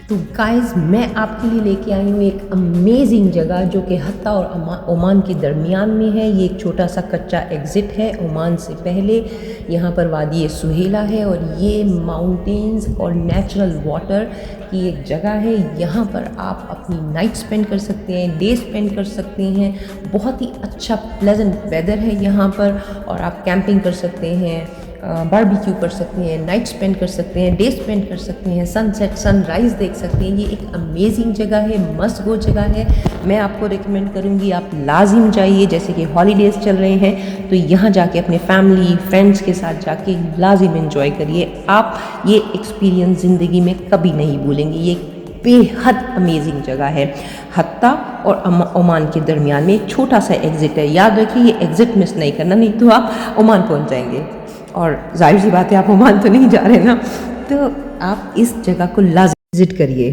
तो गाइस मैं आपके लिए लेके आई हूँ एक अमेजिंग जगह जो कि हत्ता और ओमान के दरमियान में है। ये एक छोटा सा कच्चा एग्ज़िट है ओमान से पहले। यहाँ पर वादी सुहेला है और ये माउंटेन्स और नेचुरल वाटर की एक जगह है। यहाँ पर आप अपनी नाइट स्पेंड कर सकते हैं, डे स्पेंड कर सकते हैं। बहुत ही अच्छा प्लेजेंट वेदर है यहाँ पर और आप कैंपिंग कर सकते हैं, बारबेक्यू कर सकते हैं, नाइट स्पेंड कर सकते हैं, डे स्पेंड कर सकते हैं, सनसेट सनराइज़ देख सकते हैं। ये एक अमेजिंग जगह है, मस्ट गो जगह है। मैं आपको रिकमेंड करूँगी आप लाजिम जाइए। जैसे कि हॉलीडेज़ चल रहे हैं तो यहाँ जाके अपने फैमिली फ्रेंड्स के साथ जाके लाजिम एंजॉय करिए। आप ये एक्सपीरियंस ज़िंदगी में कभी नहीं भूलेंगे। ये बेहद अमेजिंग जगह है। हत्ता और ओमान के दरमियान में एक छोटा सा एग्ज़िट है। याद रखिए ये एग्ज़िट मिस नहीं करना, नहीं तो आप ओमान पहुँच जाएंगे। और जाहिर सी बात है आप ओमान तो नहीं जा रहे ना, तो आप इस जगह को लाज़िम विज़िट करिए।